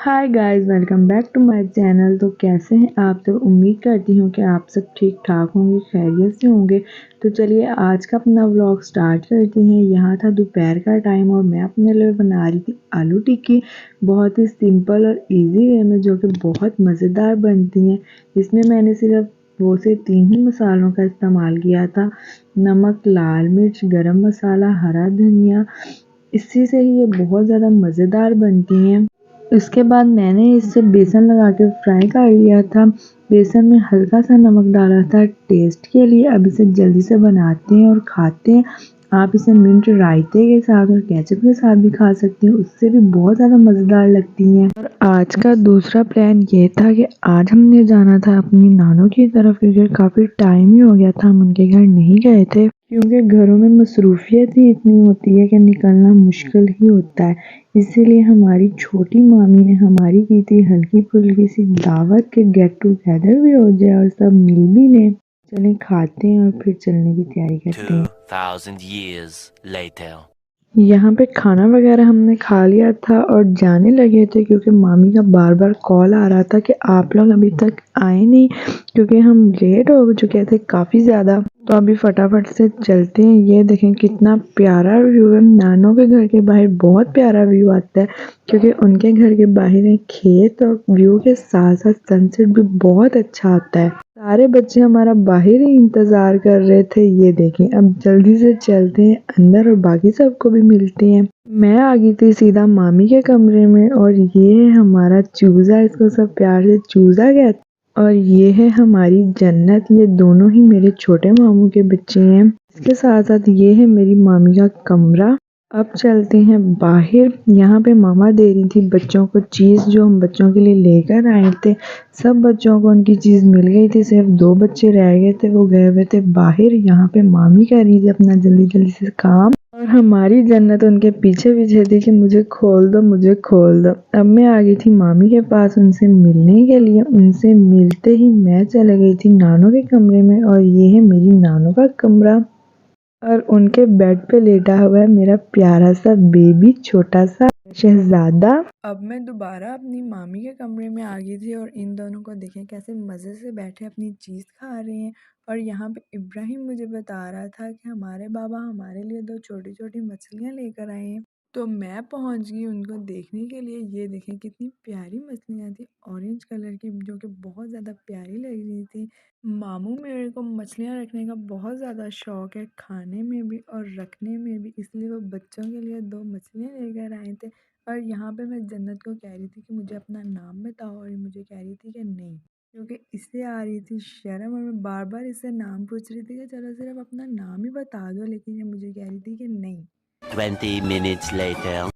Hi guys, welcome back to my channel. तो कैसे हैं आप सब? उम्मीद करती हूँ कि आप सब ठीक ठाक होंगे, खैरियत से होंगे। तो चलिए आज का अपना व्लॉग स्टार्ट करते हैं। यहाँ था दोपहर का टाइम और मैं अपने लिए बना रही थी आलू टिक्की। बहुत ही सिंपल और इजी वे में, जो कि बहुत मज़ेदार बनती हैं। इसमें मैंने सिर्फ 2 से 3 ही मसालों का इस्तेमाल किया था। नमक, लाल मिर्च, गरम मसाला, हरा धनिया। इसी से ही ये बहुत ज़्यादा मज़ेदार बनती हैं। उसके बाद मैंने इसे बेसन लगा के फ्राई कर लिया था। बेसन में हल्का सा नमक डाला था टेस्ट के लिए। अब इसे जल्दी से बनाते हैं और खाते हैं। आप इसे मिंट रायते के साथ और केचप के साथ भी खा सकते हैं, उससे भी बहुत ज़्यादा मज़ेदार लगती हैं। और आज का दूसरा प्लान ये था कि आज हमने जाना था अपनी नानों की तरफ, क्योंकि काफ़ी टाइम ही हो गया था हम उनके घर नहीं गए थे। क्योंकि घरों में मसरूफियत ही इतनी होती है कि निकलना मुश्किल ही होता है। इसीलिए हमारी छोटी मामी ने हमारी की थी हल्की फुल्की सी दावत के गेट टुगेदर भी हो जाए और सब मिल भी लें। चलें खाते हैं और फिर चलने की तैयारी करते हैं। 2000 years later. यहाँ पे खाना वगैरह हमने खा लिया था और जाने लगे थे, क्योंकि मामी का बार बार कॉल आ रहा था कि आप लोग अभी तक आए नहीं, क्योंकि हम लेट हो चुके थे काफ़ी ज़्यादा। तो अभी फटाफट से चलते हैं। ये देखें कितना प्यारा व्यू है। नानों के घर के बाहर बहुत प्यारा व्यू आता है, क्योंकि उनके घर के बाहर है खेत और व्यू के साथ साथ सनसेट भी बहुत अच्छा आता है। सारे बच्चे हमारा बाहर ही इंतज़ार कर रहे थे। ये देखें, अब जल्दी से चलते हैं अंदर और बाकी सबको भी मिलते हैं। मैं आ गई थी सीधा मामी के कमरे में और ये है हमारा चूज़ा, इसको सब प्यार से चूज़ा कहते हैं। और ये है हमारी जन्नत। ये दोनों ही मेरे छोटे मामू के बच्चे हैं। इसके साथ साथ ये है मेरी मामी का कमरा। अब चलते हैं बाहर। यहाँ पे मामा दे रही थी बच्चों को चीज़, जो हम बच्चों के लिए लेकर आए थे। सब बच्चों को उनकी चीज़ मिल गई थी, सिर्फ 2 बच्चे रह गए थे, वो गए हुए थे बाहर। यहाँ पे मामी कर रही थी अपना जल्दी जल्दी से काम और हमारी जन्नत उनके पीछे पीछे थी कि मुझे खोल दो, मुझे खोल दो। अब मैं आ गई थी मामी के पास उनसे मिलने के लिए। उनसे मिलते ही मैं चले गई थी नानों के कमरे में और ये है मेरी नानों का कमरा। और उनके बेड पे लेटा हुआ है मेरा प्यारा सा बेबी, छोटा सा शहजादा। अब मैं दोबारा अपनी मामी के कमरे में आ गई थी और इन दोनों को देखें कैसे मज़े से बैठे अपनी चीज़ खा रहे हैं। और यहाँ पे इब्राहिम मुझे बता रहा था कि हमारे बाबा हमारे लिए 2 छोटी छोटी मछलियाँ लेकर आए हैं। तो मैं पहुँच गई उनको देखने के लिए। ये देखें कितनी प्यारी मछलियाँ थी, ऑरेंज कलर की, जो कि बहुत ज़्यादा प्यारी लग रही थी। मामू मेरे को मछलियाँ रखने का बहुत ज़्यादा शौक़ है, खाने में भी और रखने में भी, इसलिए वो बच्चों के लिए 2 मछलियाँ लेकर आए थे। और यहाँ पे मैं जन्नत को कह रही थी कि मुझे अपना नाम बताओ, और ये मुझे कह रही थी कि नहीं, क्योंकि इससे आ रही थी शर्म और मैं बार बार इससे नाम पूछ रही थी कि चलो सिर्फ अपना नाम ही बता दो, लेकिन ये मुझे कह रही थी कि नहीं। 20 minutes later.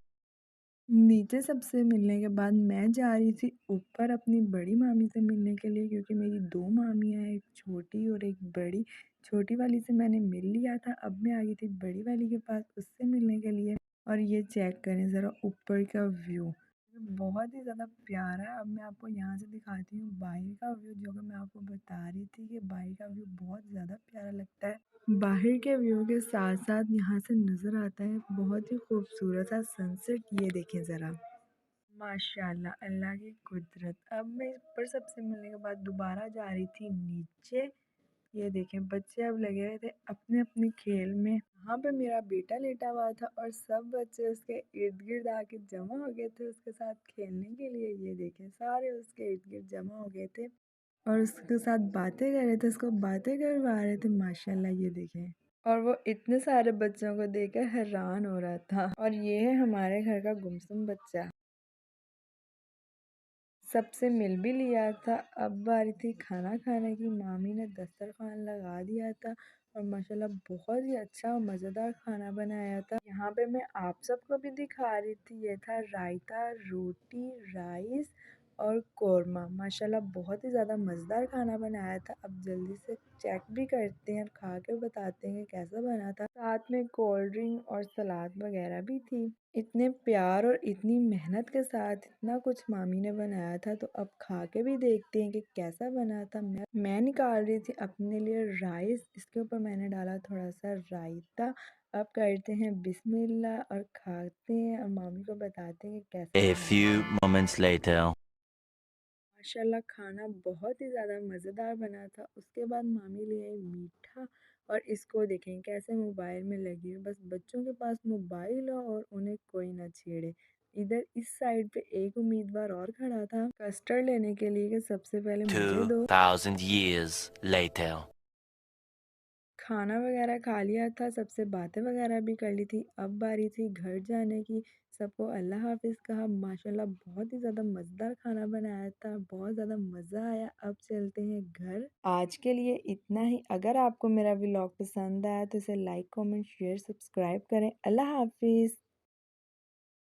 नीचे सबसे मिलने के बाद मैं जा रही थी ऊपर अपनी बड़ी मामी से मिलने के लिए, क्योंकि मेरी 2 मामियाँ हैं, एक छोटी और एक बड़ी। छोटी वाली से मैंने मिल लिया था, अब मैं आ गई थी बड़ी वाली के पास उससे मिलने के लिए। और ये चेक करें ज़रा ऊपर का व्यू, बहुत ही ज़्यादा प्यारा है। अब मैं आपको यहाँ से दिखाती हूँ बाहर का व्यू, जो कि मैं आपको बता रही थी कि बाहर का व्यू बहुत ज़्यादा प्यारा लगता है। बाहर के व्यू के साथ साथ यहाँ से नज़र आता है बहुत ही खूबसूरत सा सनसेट। ये देखें ज़रा, माशाल्लाह, अल्लाह की कुदरत। अब मैं ऊपर सबसे मिलने के बाद दोबारा जा रही थी नीचे। ये देखें बच्चे अब लगे हुए थे अपने अपने खेल में। यहाँ पे मेरा बेटा लेटा हुआ था और सब बच्चे उसके इर्द गिर्द आके जमा हो गए थे उसके साथ खेलने के लिए। ये देखें सारे उसके इर्द गिर्द जमा हो गए थे और उसके साथ बातें कर रहे थे, उसको बातें करवा रहे थे। माशाल्लाह, ये देखें। और वो इतने सारे बच्चों को देखकर हैरान हो रहा था। और ये है हमारे घर का गुमसुम बच्चा, सबसे मिल भी लिया था। अब बारी थी खाना खाने की। मामी ने दस्तरखान लगा दिया था और माशाल्लाह बहुत ही अच्छा और मज़ेदार खाना बनाया था। यहाँ पे मैं आप सबको भी दिखा रही थी। ये था रायता, रोटी, राइस और कोरमा। माशाल्लाह बहुत ही ज़्यादा मज़ेदार खाना बनाया था। अब जल्दी से चेक भी करते हैं और खा के बताते हैं कि कैसा बना था। साथ में कोल्ड ड्रिंक और सलाद वगैरह भी थी। इतने प्यार और इतनी मेहनत के साथ इतना कुछ मामी ने बनाया था, तो अब खा के भी देखते हैं कि कैसा बना था। मैं निकाल रही थी अपने लिए राइस, इसके ऊपर मैंने डाला थोड़ा सा रायता अब करते हैं बिस्मिल्लाह और खाते हैं और मामी को बताते हैं कि कैसा A बना है। few moments later. माशाल्लाह खाना बहुत ही ज़्यादा मज़ेदार बना था। उसके बाद मामी ले आई मीठा और इसको देखें कैसे मोबाइल में लगी है। बस बच्चों के पास मोबाइल हो और उन्हें कोई ना छेड़े। इधर इस साइड पे एक उम्मीदवार और खड़ा था कस्टर्ड लेने के लिए कि सबसे पहले मुझे दो। 2,000 years later. खाना वगैरह खा लिया था, सबसे बातें वगैरह भी कर ली थी। अब बारी थी घर जाने की। सबको अल्लाह हाफ़िज़ कहा। माशाल्लाह बहुत ही ज़्यादा मज़ेदार खाना बनाया था, बहुत ज़्यादा मज़ा आया। अब चलते हैं घर। आज के लिए इतना ही। अगर आपको मेरा व्लॉग पसंद आया तो इसे लाइक, कमेंट, शेयर, सब्सक्राइब करें। अल्लाह हाफ़िज़।